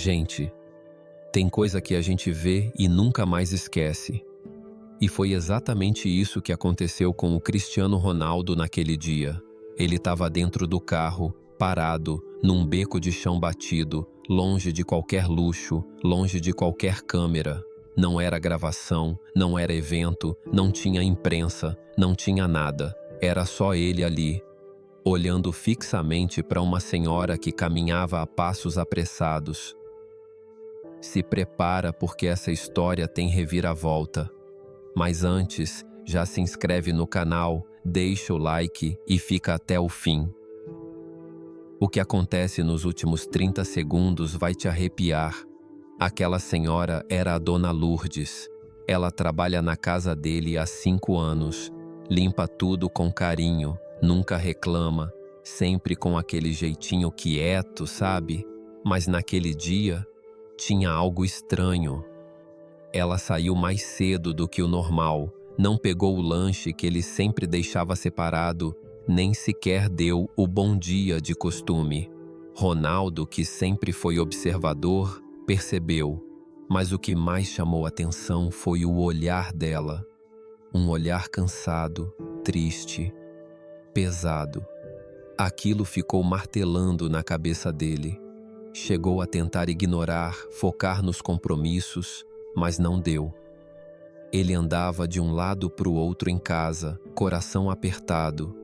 Gente, tem coisa que a gente vê e nunca mais esquece. E foi exatamente isso que aconteceu com o Cristiano Ronaldo naquele dia. Ele estava dentro do carro, parado, num beco de chão batido, longe de qualquer luxo, longe de qualquer câmera. Não era gravação, não era evento, não tinha imprensa, não tinha nada. Era só ele ali, olhando fixamente para uma senhora que caminhava a passos apressados. Se prepara porque essa história tem reviravolta. Mas antes, já se inscreve no canal, deixa o like e fica até o fim. O que acontece nos últimos 30 segundos vai te arrepiar. Aquela senhora era a Dona Lourdes. Ela trabalha na casa dele há 5 anos. Limpa tudo com carinho, nunca reclama, sempre com aquele jeitinho quieto, sabe? Mas naquele dia, tinha algo estranho. Ela saiu mais cedo do que o normal, não pegou o lanche que ele sempre deixava separado, nem sequer deu o bom dia de costume. Ronaldo, que sempre foi observador, percebeu, mas o que mais chamou atenção foi o olhar dela. Um olhar cansado, triste, pesado. Aquilo ficou martelando na cabeça dele. Chegou a tentar ignorar, focar nos compromissos, mas não deu. Ele andava de um lado para o outro em casa, coração apertado,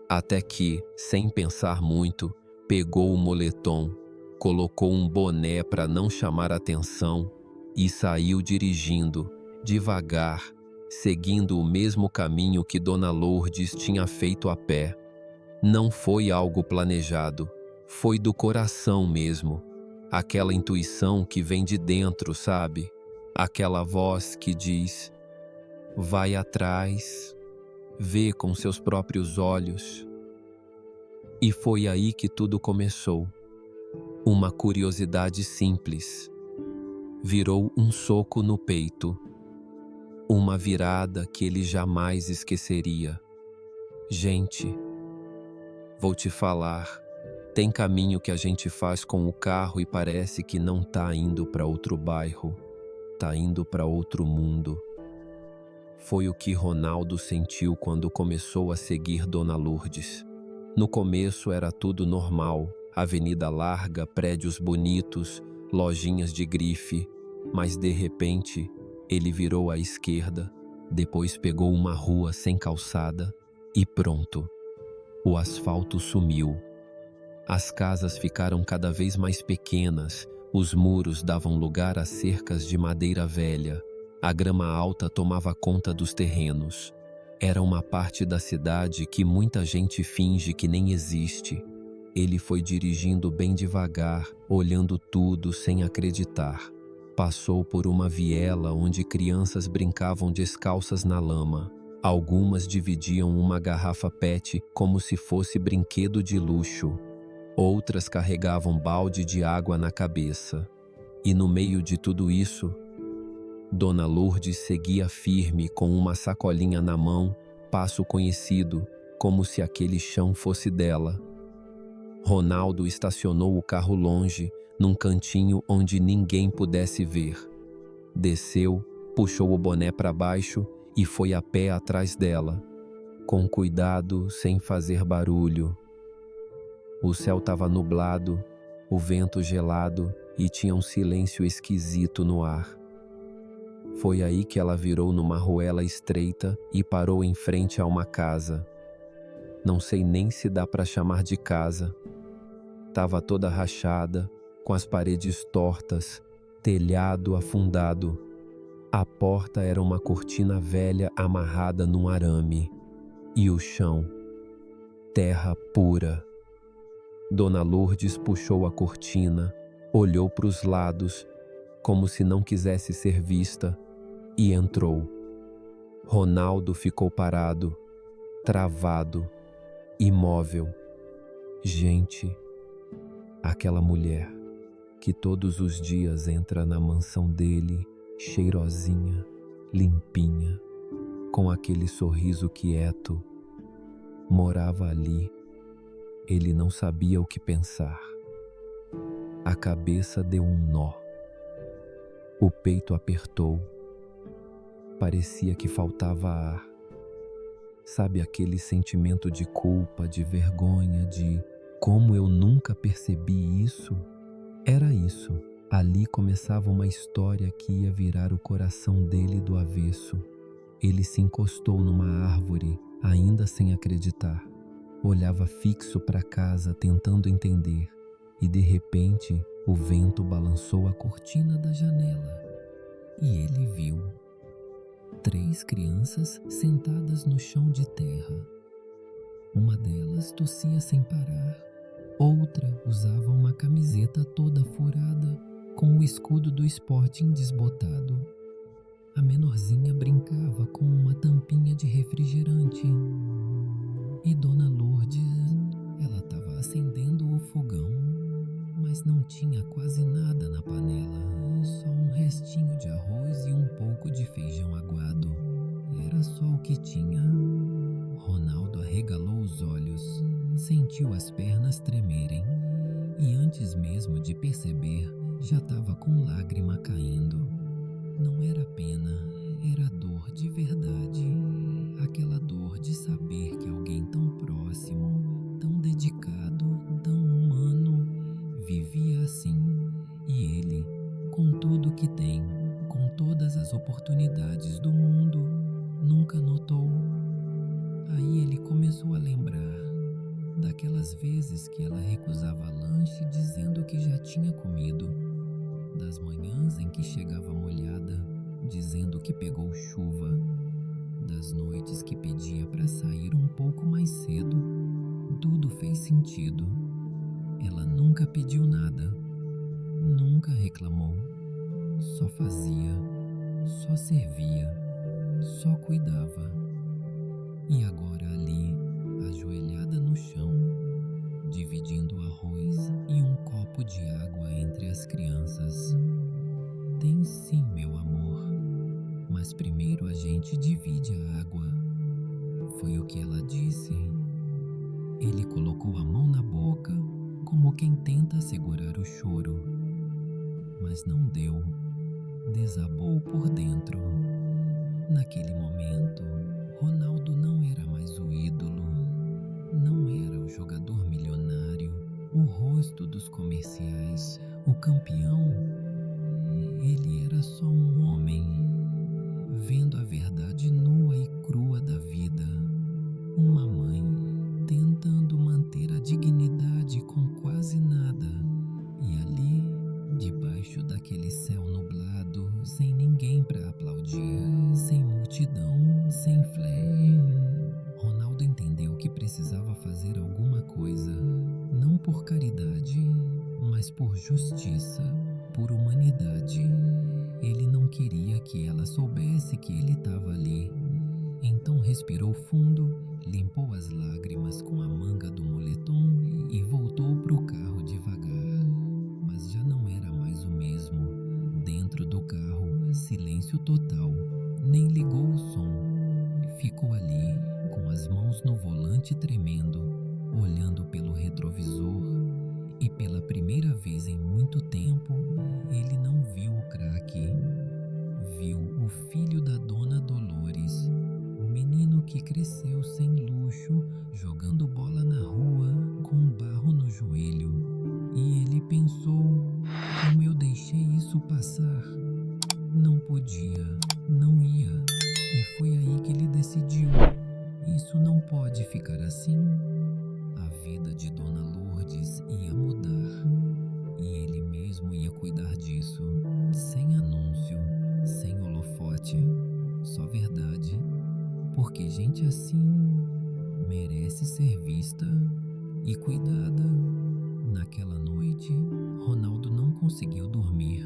até que, sem pensar muito, pegou o moletom, colocou um boné para não chamar atenção e saiu dirigindo, devagar, seguindo o mesmo caminho que Dona Lourdes tinha feito a pé. Não foi algo planejado, foi do coração mesmo, aquela intuição que vem de dentro, sabe? Aquela voz que diz: vai atrás, vê com seus próprios olhos. E foi aí que tudo começou. Uma curiosidade simples virou um soco no peito, uma virada que ele jamais esqueceria. Gente, vou te falar, tem caminho que a gente faz com o carro e parece que não tá indo para outro bairro, tá indo para outro mundo. Foi o que Ronaldo sentiu quando começou a seguir Dona Lourdes. No começo era tudo normal, avenida larga, prédios bonitos, lojinhas de grife, mas de repente ele virou à esquerda, depois pegou uma rua sem calçada e pronto. O asfalto sumiu. As casas ficaram cada vez mais pequenas, os muros davam lugar a cercas de madeira velha, a grama alta tomava conta dos terrenos. Era uma parte da cidade que muita gente finge que nem existe. Ele foi dirigindo bem devagar, olhando tudo sem acreditar. Passou por uma viela onde crianças brincavam descalças na lama. Algumas dividiam uma garrafa PET como se fosse brinquedo de luxo. Outras carregavam balde de água na cabeça. E no meio de tudo isso, Dona Lourdes seguia firme com uma sacolinha na mão, passo conhecido, como se aquele chão fosse dela. Ronaldo estacionou o carro longe, num cantinho onde ninguém pudesse ver. Desceu, puxou o boné para baixo e foi a pé atrás dela, com cuidado, sem fazer barulho. O céu estava nublado, o vento gelado e tinha um silêncio esquisito no ar. Foi aí que ela virou numa ruela estreita e parou em frente a uma casa. Não sei nem se dá para chamar de casa. Tava toda rachada, com as paredes tortas, telhado afundado. A porta era uma cortina velha amarrada num arame. E o chão, terra pura. Dona Lourdes puxou a cortina, olhou para os lados, como se não quisesse ser vista, e entrou. Ronaldo ficou parado, travado, imóvel. Gente, aquela mulher que todos os dias entra na mansão dele, cheirosinha, limpinha, com aquele sorriso quieto, morava ali. Ele não sabia o que pensar. A cabeça deu um nó. O peito apertou. Parecia que faltava ar. Sabe aquele sentimento de culpa, de vergonha, de como eu nunca percebi isso? Era isso. Ali começava uma história que ia virar o coração dele do avesso. Ele se encostou numa árvore, ainda sem acreditar. Olhava fixo para casa, tentando entender. E de repente, o vento balançou a cortina da janela. E ele viu 3 crianças sentadas no chão de terra. Uma delas tossia sem parar. Outra usava uma camiseta toda furada, com o escudo do Sporting desbotado. A menorzinha brincava com uma tampinha de refrigerante. E Dona Lourdes, ela estava acendendo o fogão, mas não tinha quase nada na panela, só um restinho de arroz e um pouco de feijão aguado. Era só o que tinha. Ronaldo arregalou os olhos, sentiu as pernas tremerem e antes mesmo de perceber, já estava com lágrima caindo. Não era pena, era dor de verdade. Aquela dor de saber que alguém tão próximo, tão dedicado, tão humano, vivia assim. E ele, com tudo que tem, com todas as oportunidades do mundo, nunca notou. Aí ele começou a lembrar daquelas vezes que ela recusava lanche dizendo que já tinha comido, das manhãs em que chegava molhada, dizendo que pegou chuva, das noites que pedia para sair um pouco mais cedo. Tudo fez sentido. Ela nunca pediu nada, nunca reclamou, só fazia, só servia, só cuidava. E agora ali, ajoelhada no chão, dividindo arroz e um copo de água entre as crianças. Tem sim, meu amor, mas primeiro a gente divide a água. Foi o que ela disse. Ele colocou a mão na boca, como quem tenta segurar o choro, mas não deu. Desabou por dentro. Naquele momento, Ronaldo não era mais o ídolo, não era o jogador milionário, o rosto dos comerciais, o campeão. Ele era só um homem, vendo a verdade nua e crua da vida. Uma mãe tentando manter a dignidade com quase nada. E ali, debaixo daquele céu nublado, sem ninguém para aplaudir, sem multidão, sem flash, Ronaldo entendeu que precisava fazer alguma coisa, não por caridade, mas por justiça, por humanidade. Ele não queria que ela soubesse que ele estava ali. Então respirou fundo, limpou as lágrimas com a manga do moletom e voltou pro carro devagar. Mas já não era mais o mesmo. Dentro do carro, silêncio total. Nem ligou o som. Ficou ali, com as mãos no volante tremendo, olhando pelo retrovisor. E pela primeira vez em muito tempo, ele não viu o craque. Viu o filho da Dona Dolores, o menino que cresceu sem luxo, jogando bola na rua, com um barro no joelho. E ele pensou, como eu deixei isso passar? Não podia, não ia. E foi aí que ele decidiu, isso não pode ficar assim. A vida de Dona Lourdes ia mudar. E ele mesmo ia cuidar disso, sem anúncio, sem holofote, só verdade. Porque gente assim merece ser vista e cuidada. Naquela noite, Ronaldo não conseguiu dormir.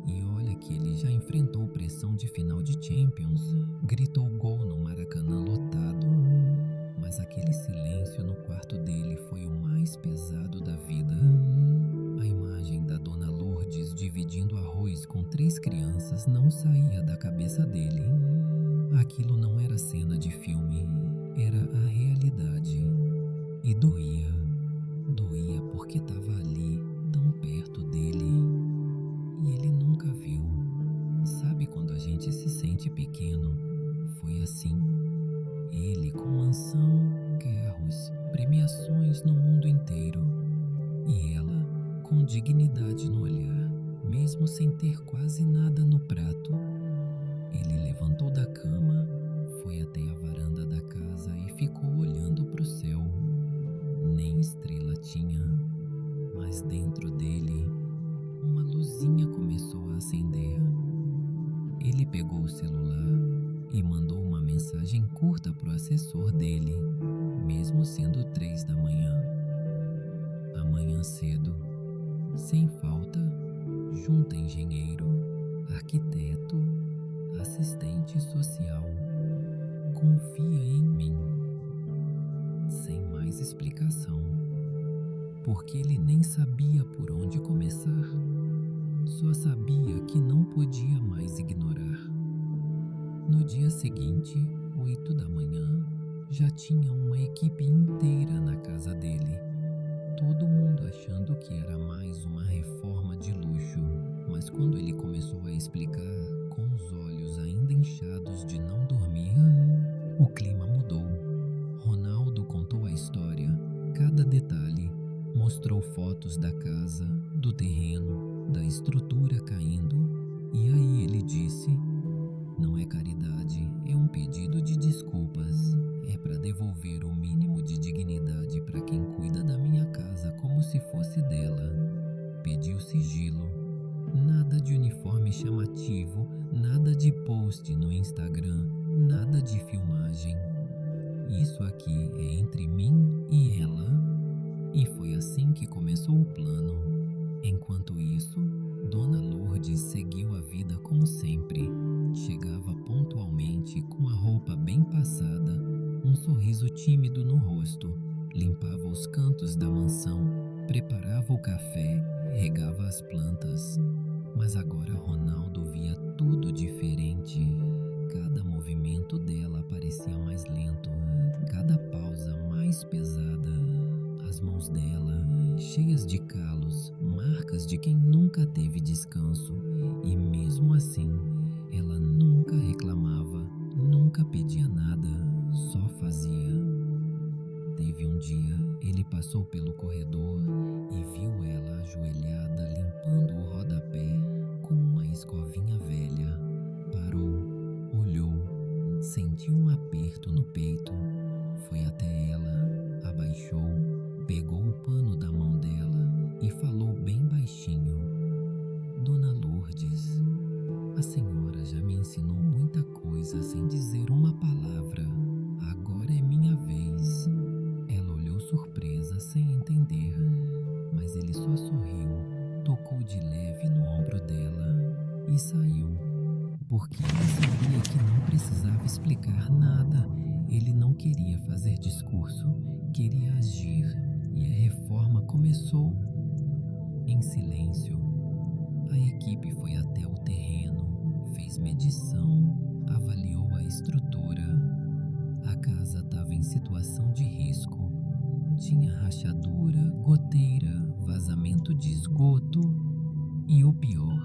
E olha que ele já enfrentou pressão de final de Champions, gritou gol no Maracanã lotado. Mas aquele silêncio no quarto dele foi o mais pesado da vida. A imagem da Dona Lourdes dividindo arroz com 3 crianças não saía da cabeça dele. Aquilo não era cena de filme, era a realidade. E doía. Doía porque estava ali, tão perto dele. seriedade no olhar, mesmo sem ter quase nada no prato. Ele levantou da cama, foi até a varanda da casa e ficou olhando para o céu. Nem estrela tinha, mas dentro dele, uma luzinha começou a acender. Ele pegou o celular e mandou uma mensagem curta para o assessor dele, mesmo sendo 3 da manhã. Amanhã cedo, sem falta, junta engenheiro, arquiteto, assistente social, confia em mim. Sem mais explicação, porque ele nem sabia por onde começar. Só sabia que não podia mais ignorar. No dia seguinte, 8 da manhã, já tinha uma equipe inteira na casa dele. Todo mundo achando que era mais uma reforma de luxo, mas quando ele começou a explicar, com os olhos ainda inchados de não dormir, o clima mudou. Ronaldo contou a história, cada detalhe, mostrou fotos da casa, do terreno, da estrutura caindo, e aí ele disse: "Não é caridade, é um pedido de desculpas. É para devolver o mínimo de dignidade para quem cuida da minha casa como se fosse dela." Pediu sigilo. Nada de uniforme chamativo, nada de post no Instagram, nada de filmagem. Isso aqui é entre mim e ela. E foi assim que começou o plano. Enquanto isso, Dona Lourdes seguiu a vida como sempre. Chegava pontualmente com a roupa bem passada, um sorriso tímido no rosto, limpava os cantos da mansão, preparava o café, regava as plantas. Mas agora Ronaldo via tudo diferente. Cada movimento dela parecia mais lento, cada pausa mais pesada. As mãos dela, cheias de calos, marcas de quem nunca teve descanso. E mesmo assim, ela nunca reclamava, nunca pedia nada, só fazia. Teve um dia, ele passou pelo corredor e viu ela ajoelhada limpando o rodapé com uma escovinha velha. Parou, olhou, sentiu um aperto no peito, foi até ela, abaixou, pegou o pano da mão dela e falou bem baixinho: "Dona Lourdes, a senhora já me ensinou muita coisa sem dizer uma palavra. Agora é minha vez." Ela olhou surpresa, sem entender, mas ele só sorriu, tocou de leve no ombro dela e saiu, porque ele sabia que não precisava explicar nada. Ele não queria fazer discurso, queria agir, e a reforma começou. Em silêncio, a equipe foi até o terreno, fez medição, avaliou a estrutura. A casa estava em situação de risco. Tinha rachadura, goteira, vazamento de esgoto e o pior,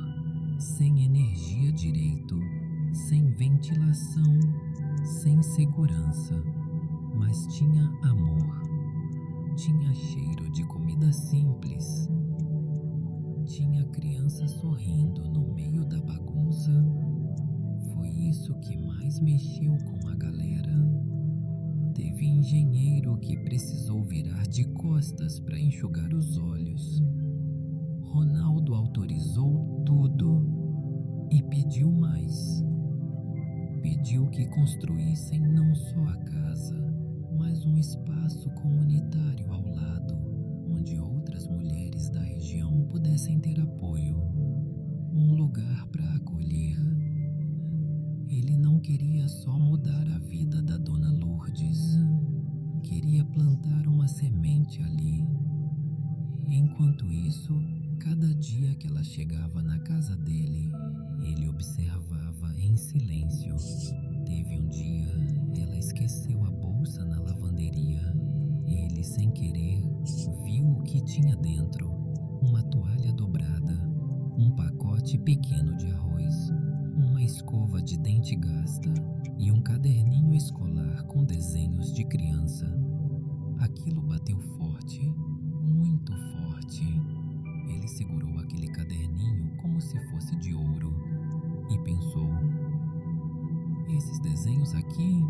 sem energia direito, sem ventilação, sem segurança. Mas tinha amor, tinha cheiro de comida simples, tinha criança sorrindo no meio da bagunça. Foi isso que mais mexeu com a galera. Teve engenheiro que precisou virar de costas para enxugar os olhos. Ronaldo autorizou tudo e pediu mais. Pediu que construíssem não só a casa, mas um espaço comunitário ao lado, onde outras mulheres da região pudessem ter apoio, um lugar para acolher. Ele não queria só mudar a vida da Dona Lourdes, queria plantar uma semente ali. Enquanto isso, cada dia que ela chegava na casa dele, ele observava em silêncio. Teve um dia, ela esqueceu a bolsa na lavanderia. Ele, sem querer, viu o que tinha dentro: uma toalha dobrada, um pacote pequeno de arroz, uma escova de dente gasta e um caderninho escolar com desenhos de criança. Aquilo bateu forte, muito forte. Ele segurou aquele caderninho como se fosse de ouro e pensou: esses desenhos aqui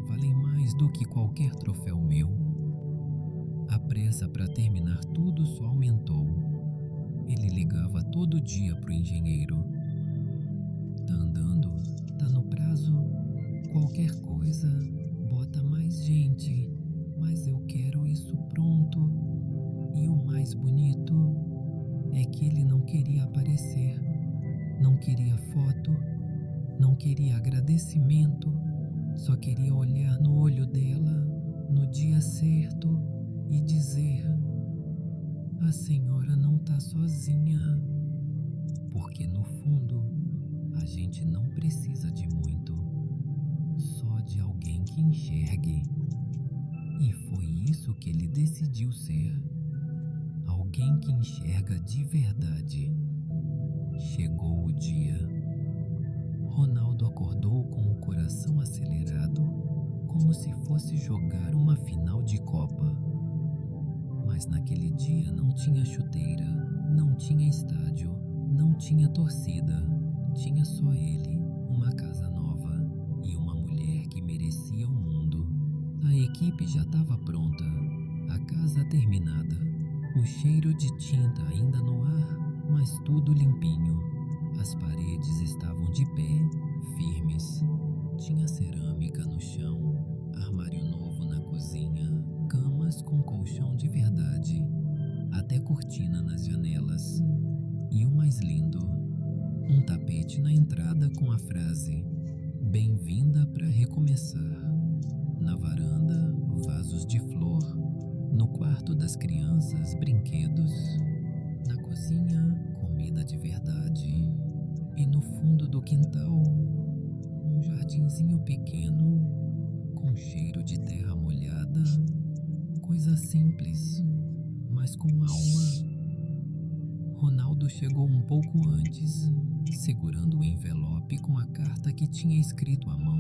valem mais do que qualquer troféu meu. A pressa para terminar tudo só aumentou. Ele ligava todo dia pro engenheiro. Tá andando, tá no prazo, qualquer coisa, bota mais gente, mas eu quero isso pronto. E o mais bonito é que ele não queria aparecer, não queria foto, não queria agradecimento, só queria olhar no olho dela no dia certo e dizer: a senhora não tá sozinha. Porque no fundo, a gente não precisa de muito, só de alguém que enxergue. E foi isso que ele decidiu ser. Alguém que enxerga de verdade. Chegou o dia. Ronaldo acordou com o coração acelerado, como se fosse jogar uma final de Copa. Mas naquele dia não tinha chuteira, não tinha estádio, não tinha torcida. Tinha só ele, uma casa nova e uma mulher que merecia o mundo. A equipe já estava pronta, a casa terminada, o cheiro de tinta ainda no ar, mas tudo limpinho. As paredes estavam de pé, firmes. Tinha cerâmica no chão, armário novo na cozinha, camas com colchão de verdade, até cortina nas janelas. E o mais lindo, um tapete na entrada com a frase: bem-vinda para recomeçar. Na varanda, vasos de flor. No quarto das crianças, brinquedos. Na cozinha, comida de verdade. E no fundo do quintal, um jardinzinho pequeno com cheiro de terra molhada. Coisa simples, mas com alma. Ronaldo chegou um pouco antes, segurando o envelope com a carta que tinha escrito à mão.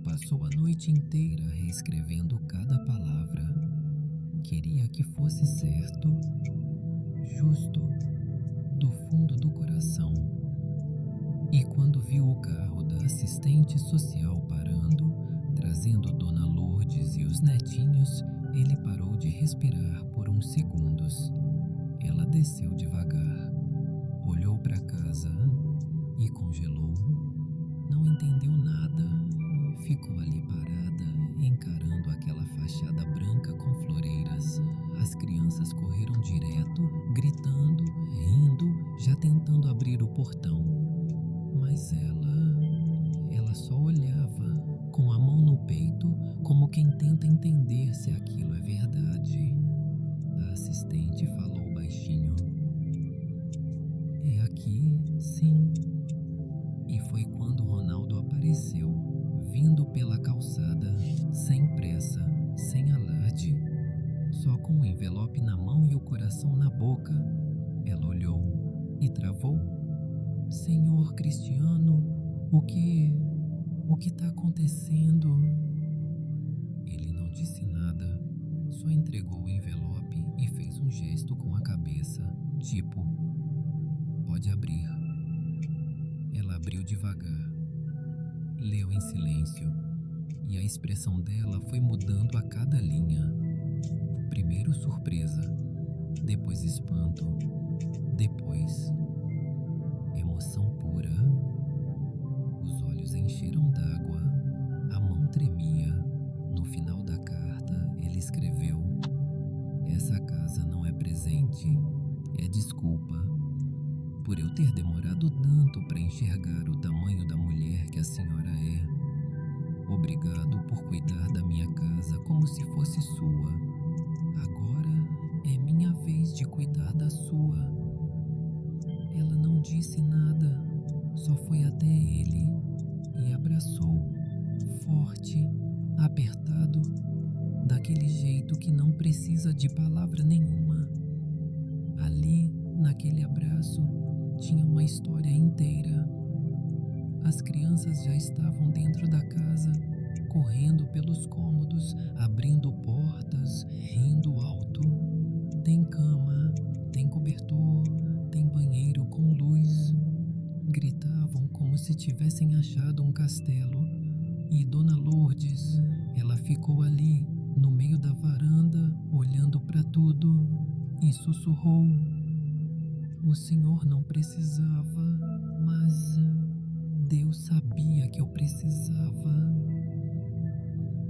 Passou a noite inteira reescrevendo cada palavra. Queria que fosse certo, justo, do fundo do coração. E quando viu o carro da assistente social parando, trazendo Dona Lourdes e os netinhos, ele parou de respirar por uns segundos. Ela desceu devagar, olhou para casa e congelou. Não entendeu nada, ficou ali parada, encarando aquela fachada branca com floreiras. As crianças correram direto, gritando, rindo, já tentando abrir o portão. Mas ela só olhava, com a mão no peito, como quem tenta entender se aquilo é verdade. A assistente falou baixinho: é aqui, sim. E foi quando Ronaldo apareceu, vindo pela calçada, sem pressa, sem alarde, só com o envelope na mão e o coração na boca. Ela olhou e travou. Senhor Cristiano, o que está acontecendo? Ele não disse nada, só entregou o envelope e fez um gesto com a cabeça, tipo: pode abrir. Ela abriu devagar, leu em silêncio, e a expressão dela foi mudando a cada linha. Primeiro surpresa, depois espanto, depois emoção pura. Os olhos encheram d'água, a mão tremia. No final da carta, ele escreveu: essa casa não é presente, é desculpa por eu ter demorado tanto para enxergar o tamanho da mulher que a senhora é. Obrigado por cuidar da minha casa como se fosse sua. Agora é minha vez de cuidar da sua. Ela não disse nada, só foi até ele e abraçou, forte, apertado, daquele jeito que não precisa de palavra nenhuma. Ali, naquele abraço, tinha uma história inteira. As crianças já estavam dentro da casa, correndo pelos cômodos, abrindo portas, rindo alto. Tem cama, tem cobertor, tivessem achado um castelo e Dona Lourdes, ela ficou ali, no meio da varanda, olhando para tudo e sussurrou: "O senhor não precisava, mas Deus sabia que eu precisava."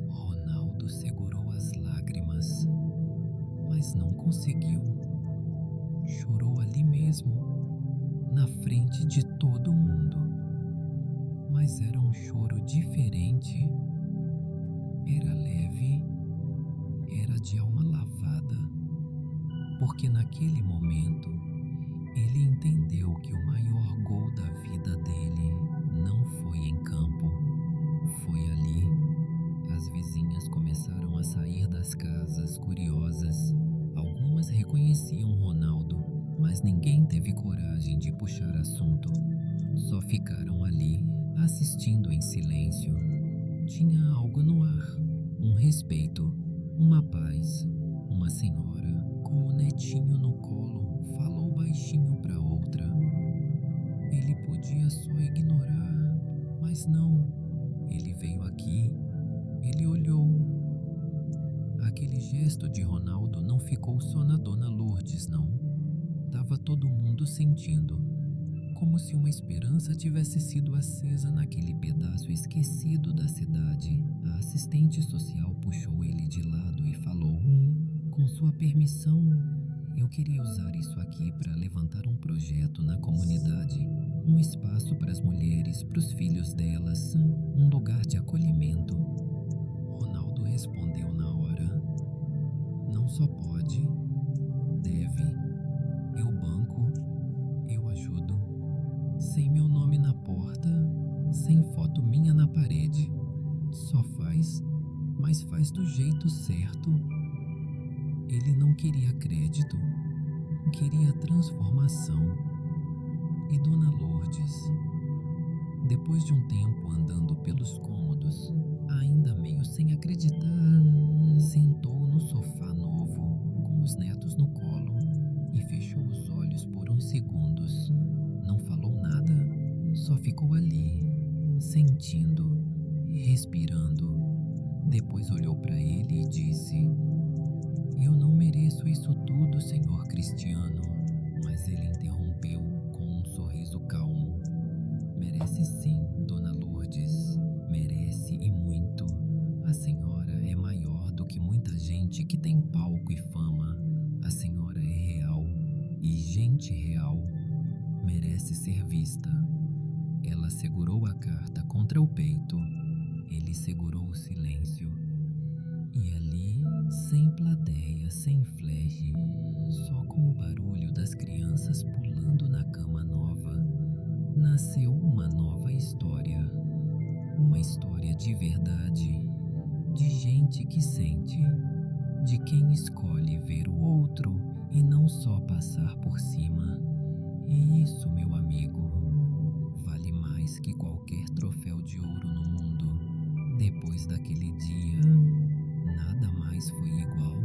Ronaldo segurou as lágrimas, mas não conseguiu. Chorou ali mesmo, na frente de todo mundo. Mas era um choro diferente. Era leve, era de alma lavada, porque naquele momento ele entendeu que o maior gol da vida dele não foi em campo, foi ali. As vizinhas começaram a sair das casas curiosas. Algumas reconheciam Ronaldo, mas ninguém teve coragem de puxar assunto. Só ficaram ali, assistindo em silêncio. Tinha algo no ar, um respeito, uma paz. Uma senhora, com o netinho no colo, falou baixinho para outra. Ele podia só ignorar, mas não. Ele veio aqui, ele olhou. Aquele gesto de Ronaldo não ficou só na Dona Lourdes, não. Tava todo mundo sentindo, como se uma esperança tivesse sido acesa naquele pedaço esquecido da cidade. A assistente social puxou ele de lado e falou: "Com sua permissão, eu queria usar isso aqui para levantar um projeto na comunidade. Um espaço para as mulheres, para os filhos delas, um lugar de acolhimento." Ronaldo respondeu na hora: "Não só pode, deve. Eu banco, eu ajudo. Sem meu nome na porta, sem foto minha na parede. Só faz, mas faz do jeito certo." Ele não queria crédito, queria transformação. E Dona Lourdes, depois de um tempo andando pelos cômodos, ainda meio sem acreditar, sentou no sofá novo, com os netos no colo, e fechou os olhos por uns segundos. Não falou nada, só ficou ali, sentindo, respirando. Depois olhou para ele e disse: "Eu não mereço isso tudo, senhor Cristiano." Mas ele interrompeu com um sorriso calmo: "Merece sim, Dona Lourdes, merece e muito. A senhora é maior do que muita gente que tem palco e fama. A senhora é real, e gente real merece ser vista." Ela segurou a carta contra o peito. Ele segurou o silêncio. E ali, sem plateia, sem flash, só com o barulho das crianças pulando na cama nova, nasceu uma nova história. Uma história de verdade, de gente que sente, de quem escolhe ver o outro e não só passar por cima. E isso, meu amigo, vale mais que qualquer troféu de ouro no mundo. Depois daquele dia, nada mais foi igual.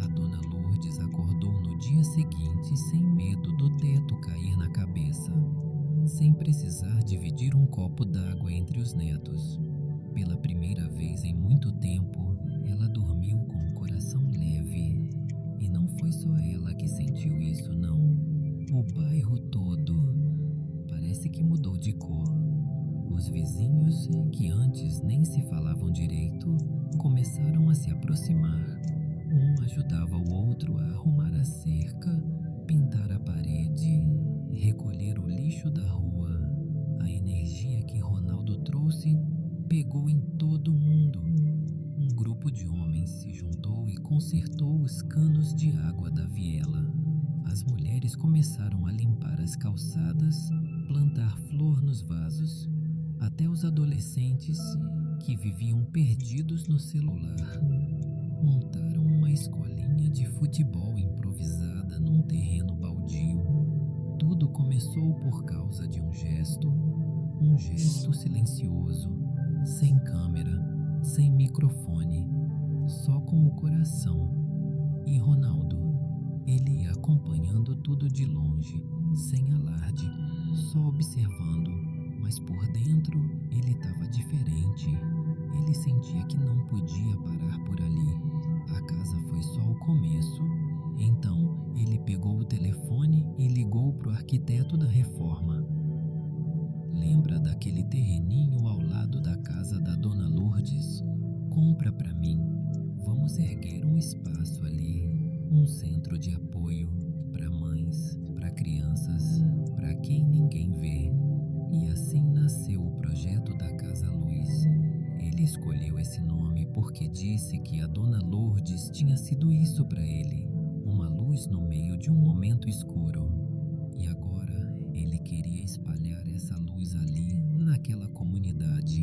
A Dona Lourdes acordou no dia seguinte sem medo do teto cair na cabeça, sem precisar dividir um copo d'água entre os netos. Pela primeira vez em muito tempo, ela dormiu com o coração leve. E não foi só ela que sentiu isso, não. O bairro todo parece que mudou de cor. Os vizinhos, que antes nem se falavam direito, começaram a se aproximar. Um ajudava o outro a arrumar a cerca, pintar a parede, recolher o lixo da rua. A energia que Ronaldo trouxe pegou em todo mundo. Um grupo de homens se juntou e consertou os canos de água da viela. As mulheres começaram a limpar as calçadas, plantar flor nos vasos. Até os adolescentes, que viviam perdidos no celular, montaram uma escolinha de futebol improvisada num terreno baldio. Tudo começou por causa de um gesto silencioso, sem câmera, sem microfone, só com o coração. E Ronaldo, ele ia acompanhando tudo de longe, sem alarde, só observando, mas por arquiteto da reforma. Lembra daquele terreninho ao lado da casa da Dona Lourdes? Compra para mim. Vamos erguer um espaço ali, um centro de apoio para mães, para crianças, para quem ninguém vê. E assim nasceu o projeto da Casa Luz. Ele escolheu esse nome porque disse que a Dona Lourdes tinha sido isso para ele, uma luz no meio de um momento escuro. E agora ele queria espalhar essa luz ali, naquela comunidade.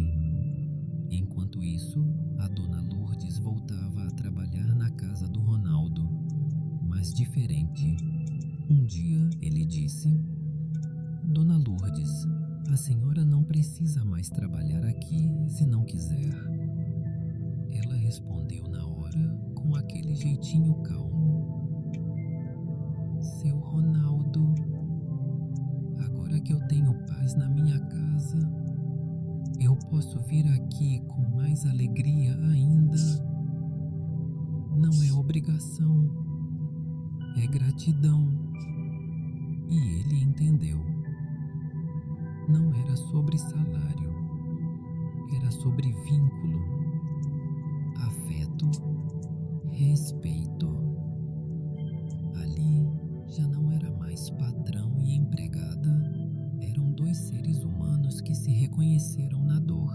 Enquanto isso, a Dona Lourdes voltava a trabalhar na casa do Ronaldo, mas diferente. Um dia ele disse: Dona Lourdes, a senhora não precisa mais trabalhar aqui se não quiser. Ela respondeu na hora com aquele jeitinho calmo: Seu Ronaldo, agora que eu tenho paz na minha casa, eu posso vir aqui com mais alegria ainda. Não é obrigação, é gratidão. E ele entendeu. Não era sobre salário, era sobre vínculo, afeto, respeito. Ali já não era mais patrão e empregada, eram dois seres humanos que se reconheceram na dor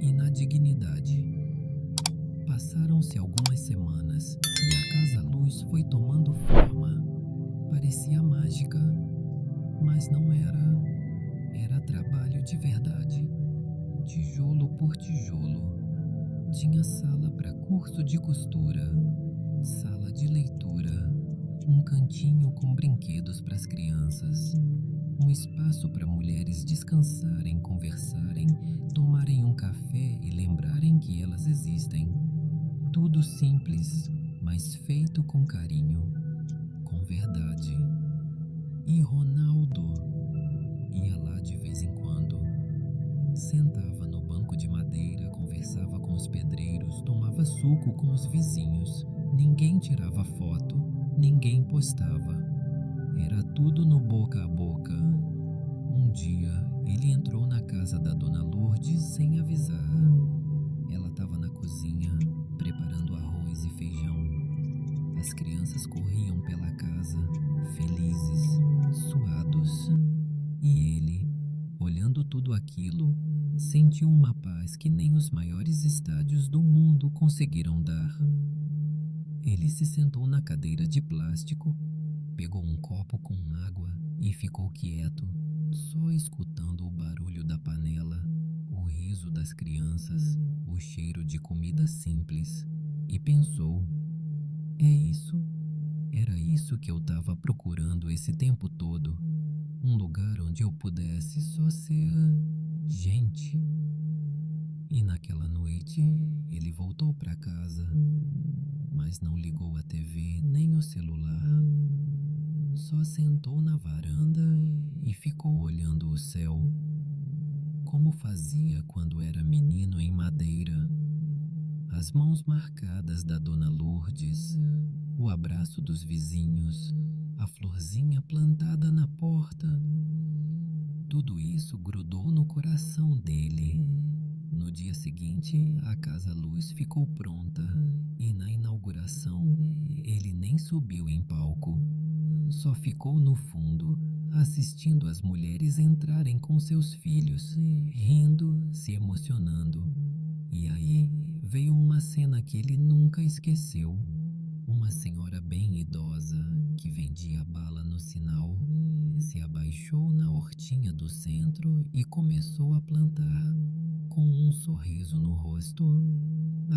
e na dignidade. Passaram-se algumas semanas e a Casa Luz foi tomando forma. Parecia mágica, mas não era. Era trabalho de verdade, tijolo por tijolo. Tinha sala para curso de costura, sala de leitura, um cantinho com brinquedos para as crianças, um espaço para mulheres descansarem, conversarem, tomarem um café e lembrarem que elas existem. Tudo simples, mas feito com carinho, com verdade. E Ronaldo ia lá de vez em quando. Sentava no banco de madeira, conversava com os pedreiros, tomava suco com os vizinhos. Ninguém tirava foto, ninguém postava. Era tudo no boca a boca. Um dia, ele entrou na casa da Dona Lourdes sem avisar. Ela estava na cozinha, preparando arroz e feijão. As crianças corriam pela casa, felizes, suados. E ele, olhando tudo aquilo, sentiu uma paz que nem os maiores estádios do mundo conseguiram dar. Ele se sentou na cadeira de plástico, pegou um copo com água e ficou quieto, só escutando o barulho da panela, o riso das crianças, o cheiro de comida simples. E pensou: é isso, era isso que eu estava procurando esse tempo todo. Um lugar onde eu pudesse só ser gente. E naquela noite ele voltou para casa, mas não ligou a TV nem o celular. Só sentou na varanda e ficou olhando o céu, como fazia quando era menino em Madeira. As mãos marcadas da Dona Lourdes, o abraço dos vizinhos, a florzinha plantada na porta. Tudo isso grudou no coração dele. No dia seguinte, a Casa Luz ficou pronta e na inauguração ele nem subiu em palco. Só ficou no fundo, assistindo as mulheres entrarem com seus filhos, rindo, se emocionando. E aí veio uma cena que ele nunca esqueceu. Uma senhora bem idosa, que vendia bala no sinal, se abaixou na hortinha do centro e começou a plantar, com um sorriso no rosto.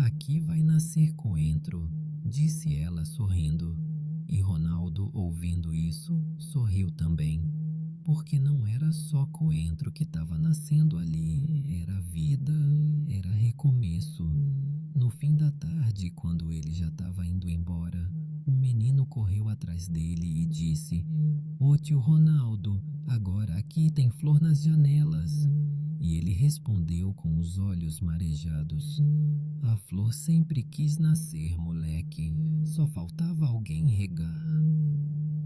Aqui vai nascer coentro, disse ela sorrindo. E Ronaldo, ouvindo isso, sorriu também, porque não era só coentro que estava nascendo ali, era vida, era recomeço. No fim da tarde, quando ele já estava indo embora, um menino correu atrás dele e disse: Ô tio Ronaldo, agora aqui tem flor nas janelas. E ele respondeu com os olhos marejados: a flor sempre quis nascer, moleque, só faltava alguém regar.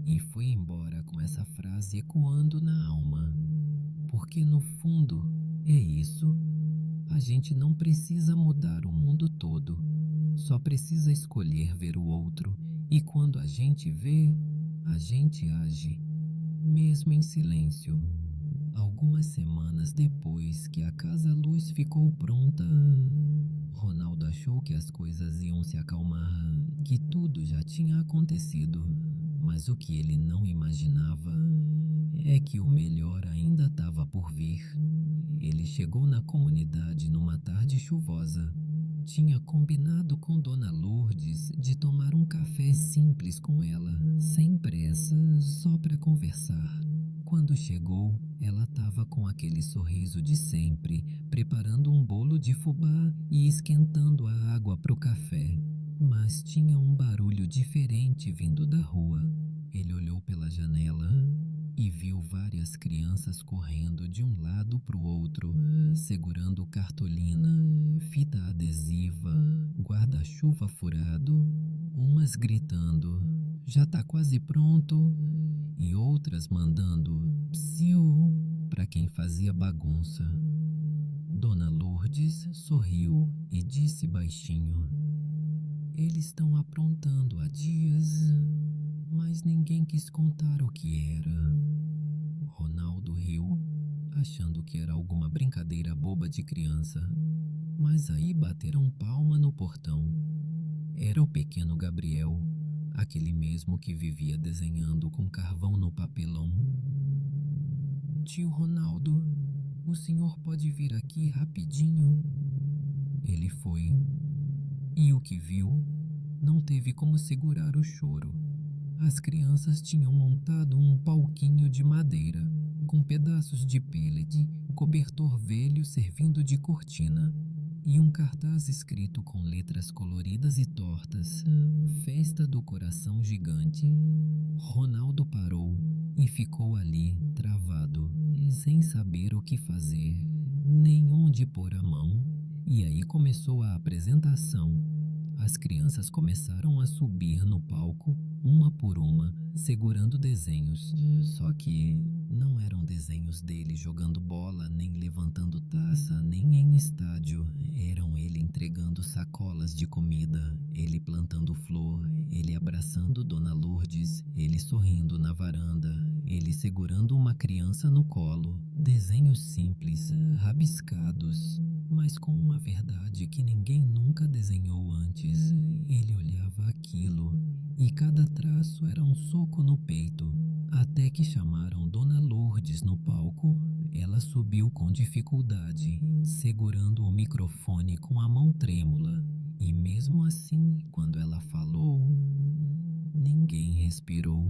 e foi embora com essa frase ecoando na alma. Porque no fundo é isso. A gente não precisa mudar o mundo todo. Só precisa escolher ver o outro. E quando a gente vê, a gente age, mesmo em silêncio. Algumas semanas depois que a casa-luz ficou pronta, Ronaldo achou que as coisas iam se acalmar, que tudo já tinha acontecido. Mas o que ele não imaginava é que o melhor ainda estava por vir. Ele chegou na comunidade numa tarde chuvosa. Tinha combinado com Dona Lourdes de tomar um café simples com ela, sem pressa, só para conversar. Quando chegou, ela estava com aquele sorriso de sempre, preparando um bolo de fubá e esquentando a água para o café. Mas tinha um barulho diferente vindo da rua. Ele olhou pela janela e viu várias crianças correndo de um lado para o outro, segurando cartolina, fita adesiva, guarda-chuva furado, umas gritando: "Já tá quase pronto", e outras mandando "psiu" para quem fazia bagunça. Dona Lourdes sorriu e disse baixinho: "Eles estão aprontando há dias, mas ninguém quis contar o que era." Ronaldo riu, achando que era alguma brincadeira boba de criança. Mas aí bateram palma no portão. Era o pequeno Gabriel, aquele mesmo que vivia desenhando com carvão no papelão. "Tio Ronaldo, o senhor pode vir aqui rapidinho?" Ele foi, e o que viu não teve como segurar o choro. As crianças tinham montado um palquinho de madeira, com pedaços de pellet, cobertor velho servindo de cortina, e um cartaz escrito com letras coloridas e tortas: "Festa do Coração Gigante." Ronaldo parou e ficou ali, travado, sem saber o que fazer, nem onde pôr a mão. E aí começou a apresentação. As crianças começaram a subir no palco, uma por uma, segurando desenhos. Só que não eram desenhos dele jogando bola, nem levantando taça, nem em estádio. Eram ele entregando sacolas de comida, ele plantando flor, ele abraçando Dona Lourdes, ele sorrindo na varanda, ele segurando uma criança no colo. Desenhos simples, rabiscados, mas com uma verdade que ninguém nunca desenhou antes. Ele olhava aquilo e cada traço era um soco no peito. Até que chamaram Dona Lourdes no palco. Ela subiu com dificuldade, segurando o microfone com a mão trêmula. E mesmo assim, quando ela falou, ninguém respirou.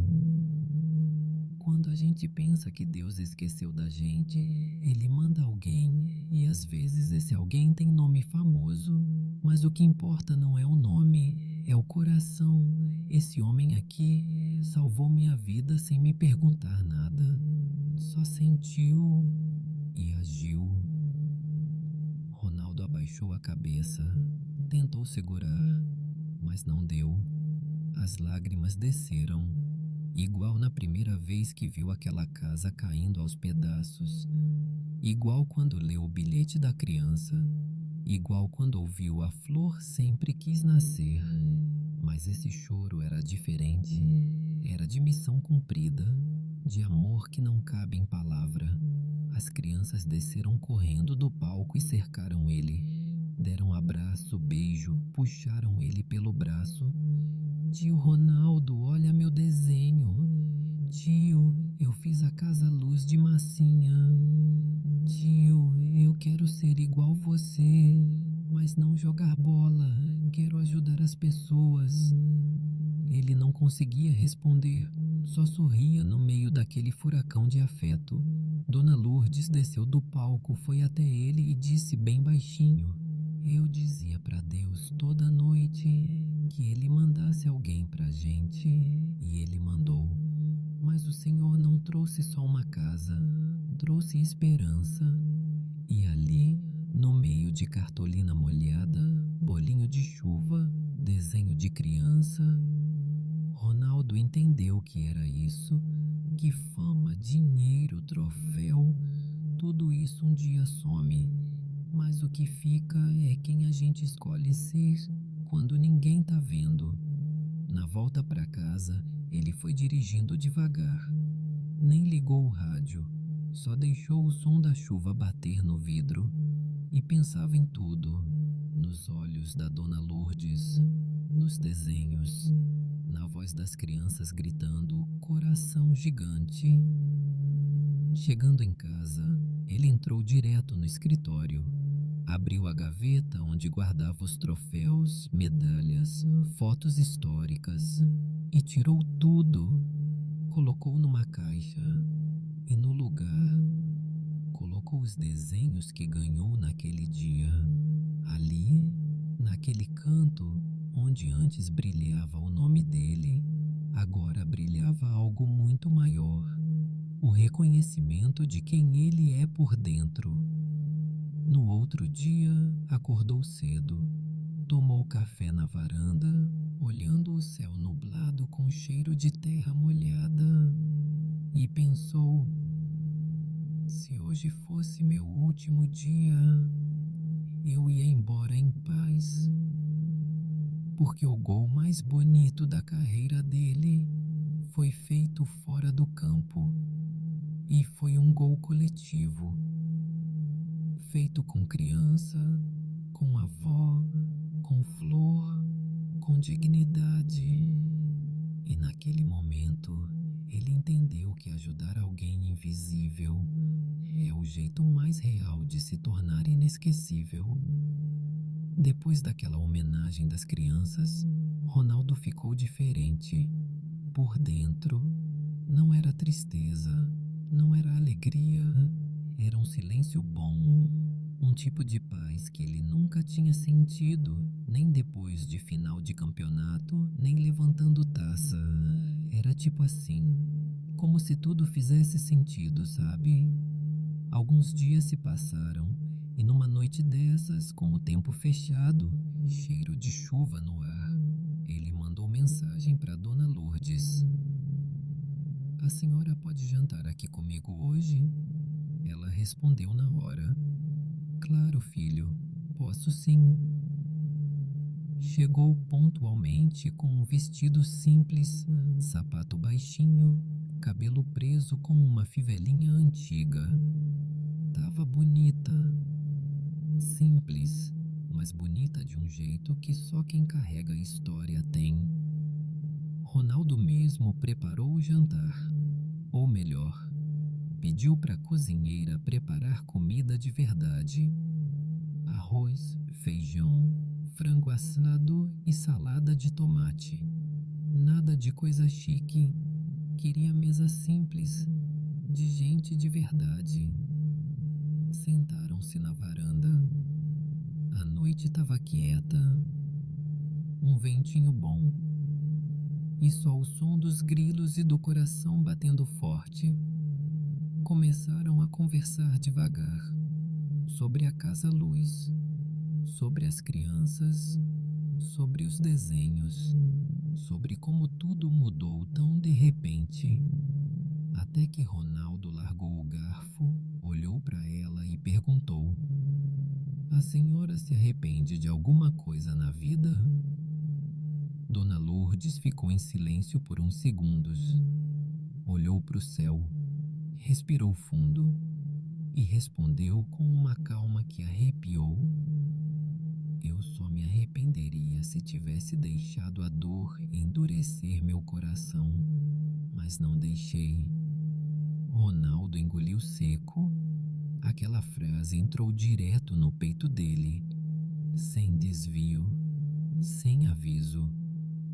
Quando a gente pensa que Deus esqueceu da gente, Ele manda alguém, e às vezes esse alguém tem nome famoso. Mas o que importa não é o nome, é o coração. Esse homem aqui salvou minha vida sem me perguntar nada. Só sentiu e agiu. Ronaldo abaixou a cabeça, tentou segurar, mas não deu. As lágrimas desceram, igual na primeira vez que viu aquela casa caindo aos pedaços, igual quando leu o bilhete da criança, igual quando ouviu "a flor sempre quis nascer." Mas esse choro era diferente, era de missão cumprida, de amor que não cabe em palavra. As crianças desceram correndo do palco e cercaram ele, deram abraço, beijo, puxaram ele pelo braço. "Tio Ronaldo, olha meu desenho. Tio, eu fiz a casa-luz de massinha. Tio, eu quero ser igual você, mas não jogar bola. Quero ajudar as pessoas." Ele não conseguia responder, só sorria no meio daquele furacão de afeto. Dona Lourdes desceu do palco, foi até ele e disse bem baixinho: "Eu dizia pra Deus toda noite que ele mandasse alguém pra gente, e ele mandou. Mas o Senhor não trouxe só uma casa, trouxe esperança." E ali, no meio de cartolina molhada, bolinho de chuva, desenho de criança, Ronaldo entendeu que era isso, que fama, dinheiro, troféu, tudo isso um dia some, mas o que fica é quem a gente escolhe ser quando ninguém tá vendo. Na volta para casa, ele foi dirigindo devagar. Nem ligou o rádio, só deixou o som da chuva bater no vidro e pensava em tudo, nos olhos da Dona Lourdes, nos desenhos, na voz das crianças gritando "Coração gigante". Chegando em casa, ele entrou direto no escritório. Abriu a gaveta onde guardava os troféus, medalhas, fotos históricas e tirou tudo. Colocou numa caixa e no lugar colocou os desenhos que ganhou naquele dia. Ali, naquele canto onde antes brilhava o nome dele, agora brilhava algo muito maior: o reconhecimento de quem ele é por dentro. No outro dia, acordou cedo, tomou café na varanda, olhando o céu nublado com cheiro de terra molhada, e pensou: se hoje fosse meu último dia, eu ia embora em paz, porque o gol mais bonito da carreira dele foi feito fora do campo, e foi um gol coletivo, feito com criança, com avó, com flor, com dignidade. E naquele momento, ele entendeu que ajudar alguém invisível é o jeito mais real de se tornar inesquecível. Depois daquela homenagem das crianças, Ronaldo ficou diferente. Por dentro, não era tristeza, não era alegria, era um silêncio bom, um tipo de paz que ele nunca tinha sentido, nem depois de final de campeonato, nem levantando taça. Era tipo assim, como se tudo fizesse sentido, sabe? Alguns dias se passaram e numa noite dessas, com o tempo fechado, cheiro de chuva no ar, ele mandou mensagem para Dona Lourdes. "A senhora pode jantar aqui comigo hoje?" Ela respondeu na hora. "Claro, filho, posso sim." Chegou pontualmente com um vestido simples, sapato baixinho, cabelo preso com uma fivelinha antiga. Tava bonita, simples, mas bonita de um jeito que só quem carrega a história tem. Ronaldo mesmo preparou o jantar, ou melhor, pediu para a cozinheira preparar comida de verdade: arroz, feijão, frango assado e salada de tomate. Nada de coisa chique. Queria mesa simples, de gente de verdade. Sentaram-se na varanda. A noite estava quieta, um ventinho bom, e só o som dos grilos e do coração batendo forte. Começaram a conversar devagar sobre a casa luz, sobre as crianças, sobre os desenhos, sobre como tudo mudou tão de repente. Até que Ronaldo largou o garfo, olhou para ela e perguntou: "A senhora se arrepende de alguma coisa na vida?" Dona Lourdes ficou em silêncio por uns segundos. Olhou para o céu, respirou fundo e respondeu com uma calma que arrepiou: "Eu só me arrependeria se tivesse deixado a dor endurecer meu coração, mas não deixei." Ronaldo engoliu seco. Aquela frase entrou direto no peito dele, sem desvio, sem aviso.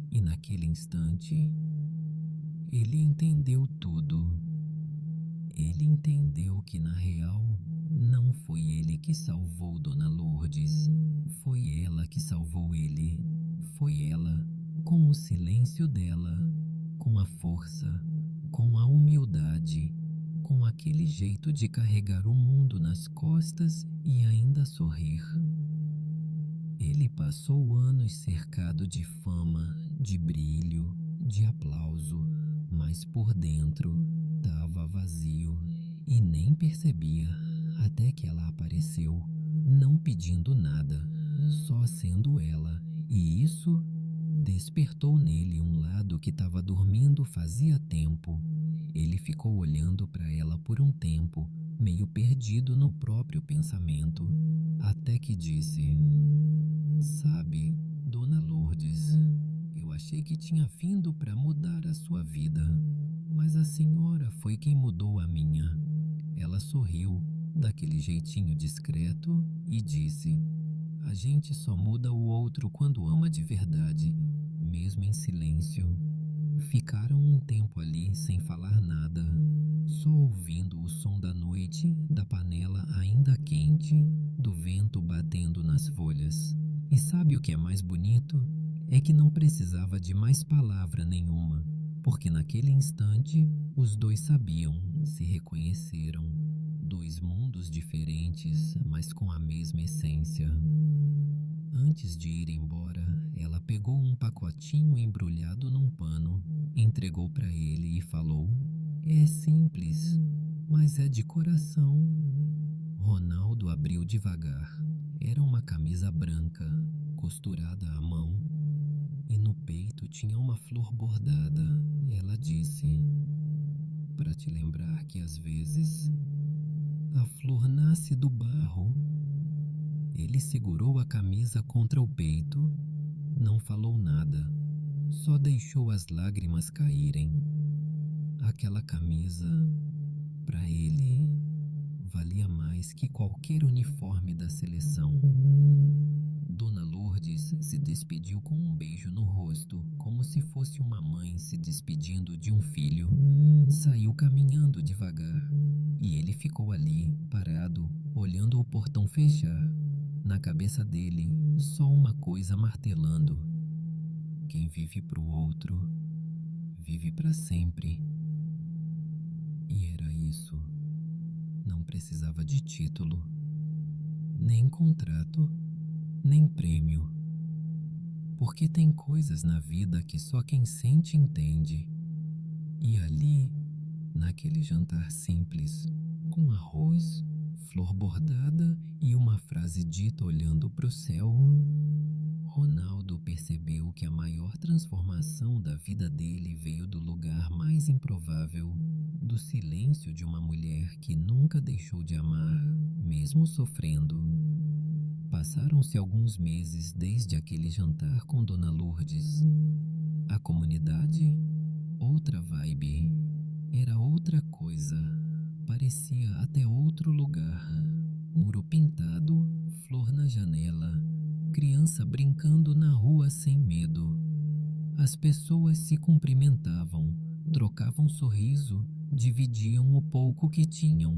E naquele instante, ele entendeu tudo. Ele entendeu que, na real, não foi ele que salvou Dona Lourdes. Foi ela que salvou ele. Foi ela, com o silêncio dela, com a força, com a humildade, com aquele jeito de carregar o mundo nas costas e ainda sorrir. Ele passou anos cercado de fama, de brilho, de aplauso, mas por dentro estava vazio e nem percebia até que ela apareceu, não pedindo nada, só sendo ela, e isso despertou nele um lado que estava dormindo fazia tempo. Ele ficou olhando para ela por um tempo, meio perdido no próprio pensamento, até que disse: Sabe, Dona Lourdes, eu achei que tinha vindo para mudar a sua vida, mas a senhora foi quem mudou a minha. Ela sorriu, daquele jeitinho discreto, e disse: A gente só muda o outro quando ama de verdade, mesmo em silêncio. Ficaram um tempo ali sem falar nada, só ouvindo o som da noite, da panela ainda quente, do vento batendo nas folhas. E sabe o que é mais bonito? É que não precisava de mais palavra nenhuma, porque naquele instante os dois sabiam, se reconheceram. Dois mundos diferentes, mas com a mesma essência. Antes de ir embora, ela pegou um pacotinho embrulhado num pano, entregou para ele e falou: É simples, mas é de coração. Ronaldo abriu devagar. Era uma camisa branca, costurada à mão, e no peito tinha uma flor bordada. Ela disse: Para te lembrar que às vezes a flor nasce do barro. Ele segurou a camisa contra o peito, não falou nada, só deixou as lágrimas caírem. Aquela camisa, para ele, valia mais que qualquer uniforme da seleção. Dona Lourdes se despediu com um beijo no rosto, como se fosse uma mãe se despedindo de um filho. Saiu caminhando devagar, e ele ficou ali, parado, olhando o portão fechar. Na cabeça dele, só uma coisa martelando: quem vive pro outro, vive para sempre. E era isso. Não precisava de título, nem contrato, nem prêmio. Porque tem coisas na vida que só quem sente entende. E ali, naquele jantar simples, com arroz, flor bordada e uma frase dita olhando para o céu, Ronaldo percebeu que a maior transformação da vida dele veio do lugar mais improvável, do silêncio de uma mulher que nunca deixou de amar, mesmo sofrendo. Passaram-se alguns meses desde aquele jantar com Dona Lourdes. A comunidade, outra vibe, era outra coisa. Parecia até outro lugar. Muro pintado, flor na janela, criança brincando na rua sem medo. As pessoas se cumprimentavam, trocavam sorriso, dividiam o pouco que tinham.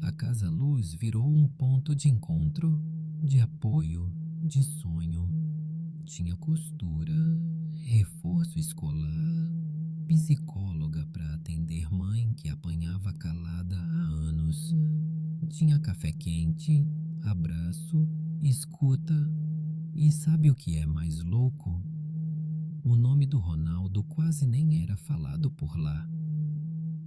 A Casa Luz virou um ponto de encontro, de apoio, de sonho. Tinha costura, reforço escolar, psicóloga para atender mãe que apanhava calada há anos. Tinha café quente, abraço, escuta. E sabe o que é mais louco? O nome do Ronaldo quase nem era falado por lá.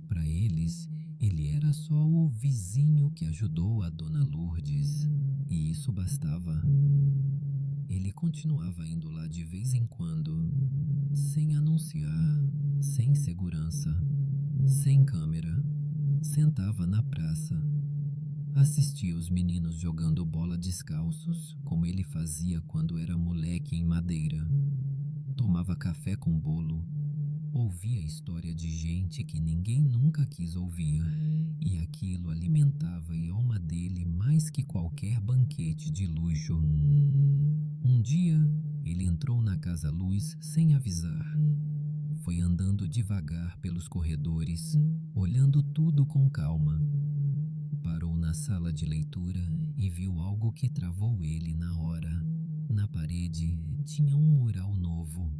Para eles, ele era só o vizinho que ajudou a Dona Lourdes, e isso bastava. Ele continuava indo lá de vez em quando, sem anunciar, sem segurança, sem câmera. Sentava na praça, assistia os meninos jogando bola descalços, como ele fazia quando era moleque em Madeira. Tomava café com bolo, ouvia história de gente que ninguém nunca quis ouvir, e aquilo alimentava a alma dele mais que qualquer banquete de luxo. Um dia, ele entrou na Casa Luz sem avisar. Foi andando devagar pelos corredores, olhando tudo com calma. Parou na sala de leitura e viu algo que travou ele na hora. Na parede tinha um mural novo,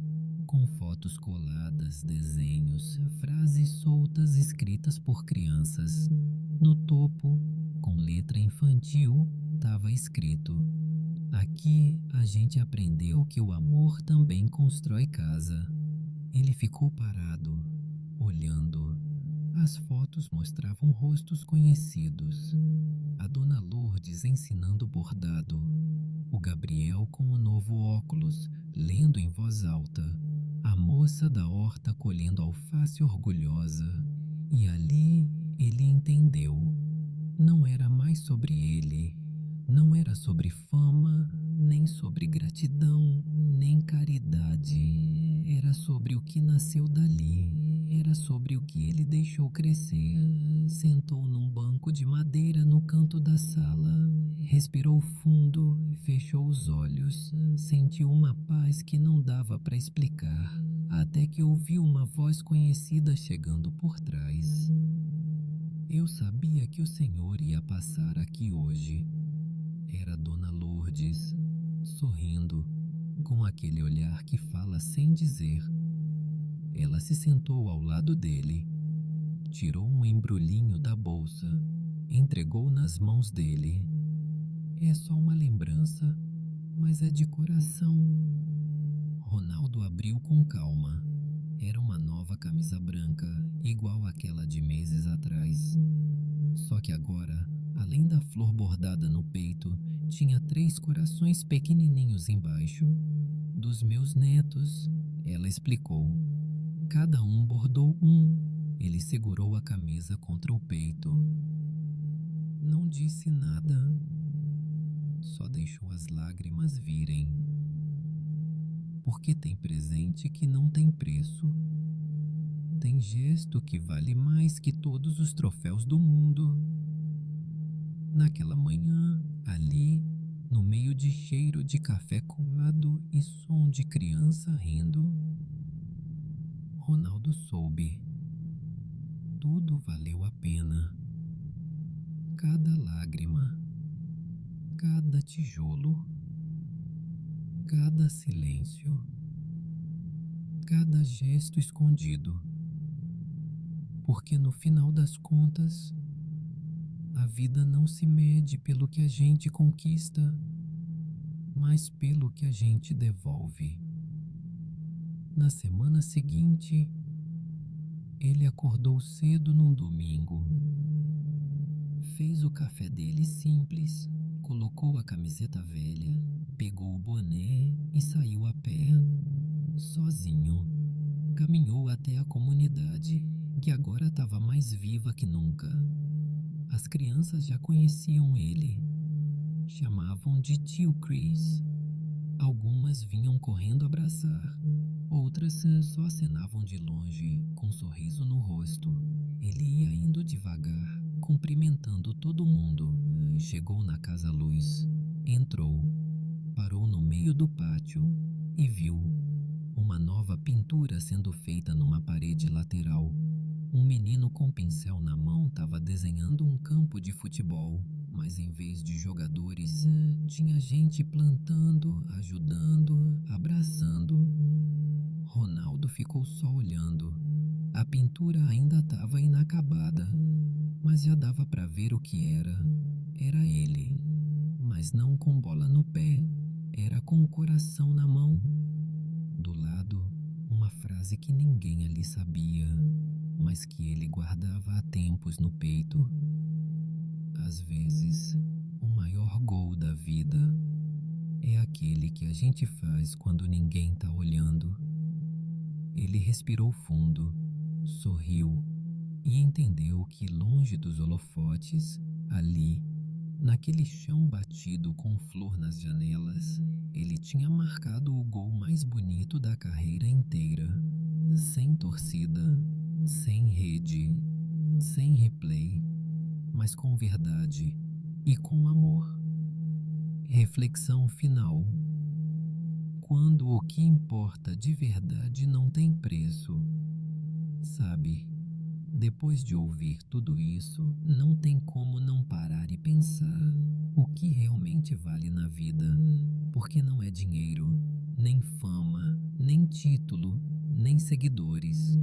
com fotos coladas, desenhos, frases soltas escritas por crianças. No topo, com letra infantil, estava escrito: Aqui a gente aprendeu que o amor também constrói casa. Ele ficou parado, olhando. As fotos mostravam rostos conhecidos. A Dona Lourdes ensinando bordado. O Gabriel com o novo óculos, lendo em voz alta. A moça da horta colhendo alface orgulhosa. E ali ele entendeu. Não era mais sobre ele. Não era sobre fama, nem sobre gratidão, nem caridade. Era sobre o que nasceu dali. Era sobre o que ele deixou crescer. Sentou num banco de madeira no canto da sala. Respirou fundo, fechou os olhos. Sentiu uma paz que não dava para explicar. Até que ouviu uma voz conhecida chegando por trás. Eu sabia que o Senhor ia passar aqui hoje. Era Dona Lourdes, sorrindo, com aquele olhar que fala sem dizer. Ela se sentou ao lado dele, tirou um embrulhinho da bolsa, entregou nas mãos dele. É só uma lembrança, mas é de coração. Ronaldo abriu com calma. Era uma nova camisa branca, igual àquela de meses atrás. Só que agora, além da flor bordada no peito, tinha 3 corações pequenininhos embaixo. Dos meus netos, ela explicou. Cada um bordou um. Ele segurou a camisa contra o peito. Não disse nada. Só deixou as lágrimas virem. Porque tem presente que não tem preço. Tem gesto que vale mais que todos os troféus do mundo. Naquela manhã, ali, no meio de cheiro de café coado e som de criança rindo, Ronaldo soube. Tudo valeu a pena. Cada lágrima, cada tijolo, cada silêncio, cada gesto escondido. Porque no final das contas, a vida não se mede pelo que a gente conquista, mas pelo que a gente devolve. Na semana seguinte, ele acordou cedo num domingo. Fez o café dele simples, colocou a camiseta velha, pegou o boné e saiu a pé, sozinho. Caminhou até a comunidade, que agora estava mais viva que nunca. As crianças já conheciam ele. Chamavam de tio Chris. Algumas vinham correndo abraçar. Outras só acenavam de longe, com um sorriso no rosto. Ele ia indo devagar, cumprimentando todo mundo. Chegou na Casa Luz. Entrou. Parou no meio do pátio e viu uma nova pintura sendo feita numa parede lateral. Um menino com pincel na mão estava desenhando um campo de futebol, mas em vez de jogadores, tinha gente plantando, ajudando, abraçando. Ronaldo ficou só olhando. A pintura ainda estava inacabada, mas já dava para ver o que era. Era ele, mas não com bola no pé, era com o coração na mão. Do lado, uma frase que ninguém ali sabia, mas que ele guardava há tempos no peito. Às vezes, o maior gol da vida é aquele que a gente faz quando ninguém tá olhando. Ele respirou fundo, sorriu e entendeu que longe dos holofotes, ali, naquele chão batido com flor nas janelas, ele tinha marcado o gol mais bonito da carreira inteira. Sem torcida, sem rede, sem replay, mas com verdade e com amor. Reflexão final. Quando o que importa de verdade não tem preço. Sabe, depois de ouvir tudo isso, não tem como não parar e pensar o que realmente vale na vida. Porque não é dinheiro, nem fama, nem título, nem seguidores.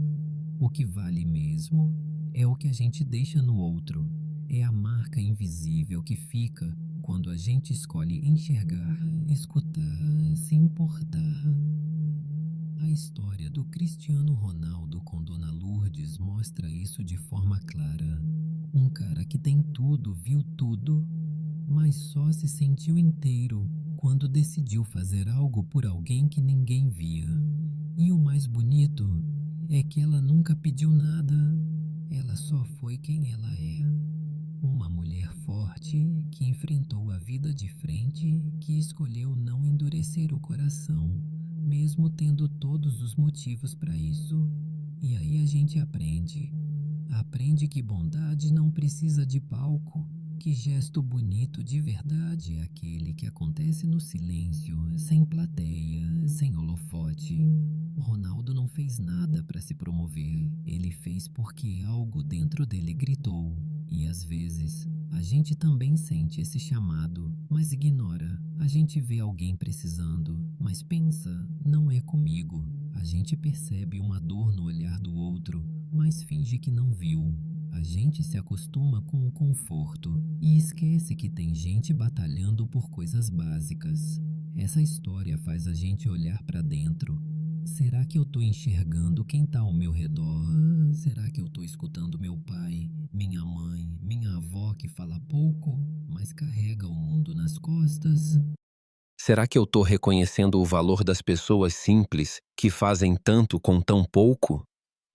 O que vale mesmo é o que a gente deixa no outro. É a marca invisível que fica quando a gente escolhe enxergar, escutar, se importar. A história do Cristiano Ronaldo com Dona Lourdes mostra isso de forma clara. Um cara que tem tudo, viu tudo, mas só se sentiu inteiro quando decidiu fazer algo por alguém que ninguém via. E o mais bonito é que ela nunca pediu nada, ela só foi quem ela é. Uma mulher forte que enfrentou a vida de frente, que escolheu não endurecer o coração, mesmo tendo todos os motivos para isso. E aí a gente aprende que bondade não precisa de palco, que gesto bonito de verdade é aquele que acontece no silêncio, sem plateia, sem holofote. O Ronaldo não fez nada para se promover, ele fez porque algo dentro dele gritou. E às vezes, a gente também sente esse chamado, mas ignora. A gente vê alguém precisando, mas pensa, não é comigo. A gente percebe uma dor no olhar do outro, mas finge que não viu. A gente se acostuma com o conforto e esquece que tem gente batalhando por coisas básicas. Essa história faz a gente olhar para dentro. Será que eu estou enxergando quem está ao meu redor? Será que eu estou escutando meu pai, minha mãe, minha avó que fala pouco, mas carrega o mundo nas costas? Será que eu tô reconhecendo o valor das pessoas simples que fazem tanto com tão pouco?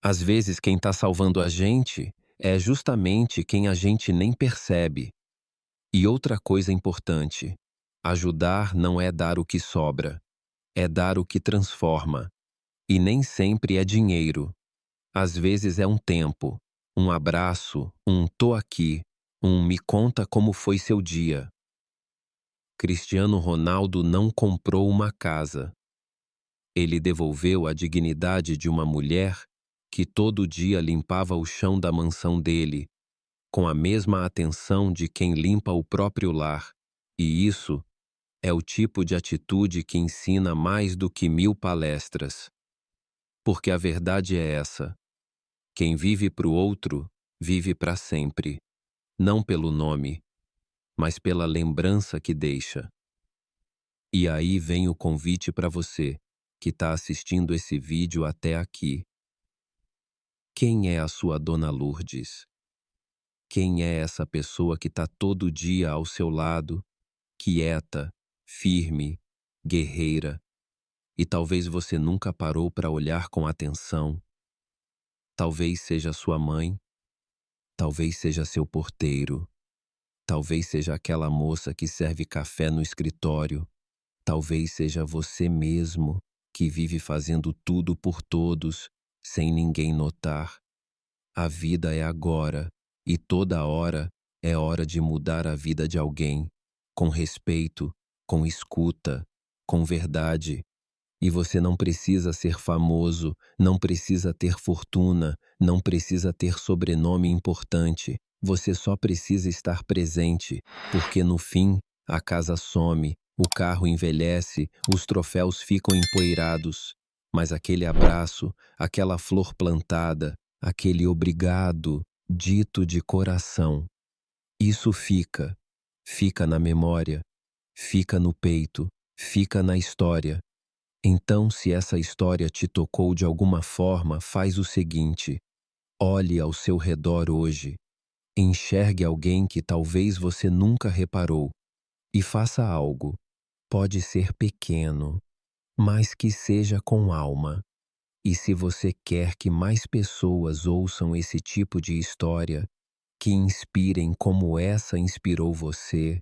Às vezes, quem tá salvando a gente é justamente quem a gente nem percebe. E outra coisa importante: ajudar não é dar o que sobra, é dar o que transforma. E nem sempre é dinheiro. Às vezes é um tempo, um abraço, um tô aqui, um me conta como foi seu dia. Cristiano Ronaldo não comprou uma casa. Ele devolveu a dignidade de uma mulher que todo dia limpava o chão da mansão dele, com a mesma atenção de quem limpa o próprio lar. E isso é o tipo de atitude que ensina mais do que 1000 palestras. Porque a verdade é essa: quem vive para o outro, vive para sempre. Não pelo nome, mas pela lembrança que deixa. E aí vem o convite para você, que está assistindo esse vídeo até aqui. Quem é a sua Dona Lourdes? Quem é essa pessoa que está todo dia ao seu lado, quieta, firme, guerreira, e talvez você nunca parou para olhar com atenção? Talvez seja sua mãe, talvez seja seu porteiro, talvez seja aquela moça que serve café no escritório, talvez seja você mesmo que vive fazendo tudo por todos, sem ninguém notar. A vida é agora, e toda hora é hora de mudar a vida de alguém, com respeito, com escuta, com verdade. E você não precisa ser famoso, não precisa ter fortuna, não precisa ter sobrenome importante. Você só precisa estar presente, porque no fim a casa some, o carro envelhece, os troféus ficam empoeirados. Mas aquele abraço, aquela flor plantada, aquele obrigado dito de coração, isso fica na memória, fica no peito, fica na história. Então, se essa história te tocou de alguma forma, faz o seguinte: olhe ao seu redor hoje, enxergue alguém que talvez você nunca reparou e faça algo. Pode ser pequeno, mas que seja com alma. E se você quer que mais pessoas ouçam esse tipo de história, que inspirem como essa inspirou você,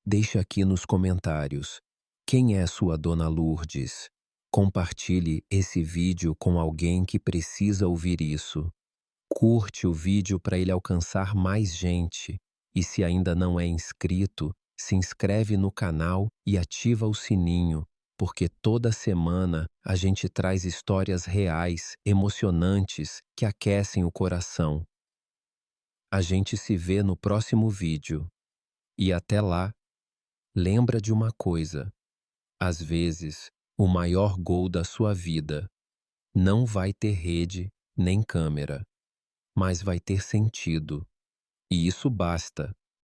deixe aqui nos comentários. Quem é sua Dona Lourdes? Compartilhe esse vídeo com alguém que precisa ouvir isso. Curte o vídeo para ele alcançar mais gente. E se ainda não é inscrito, se inscreve no canal e ativa o sininho, porque toda semana a gente traz histórias reais, emocionantes, que aquecem o coração. A gente se vê no próximo vídeo. E até lá, lembra de uma coisa: às vezes, o maior gol da sua vida não vai ter rede nem câmera, mas vai ter sentido. E isso basta.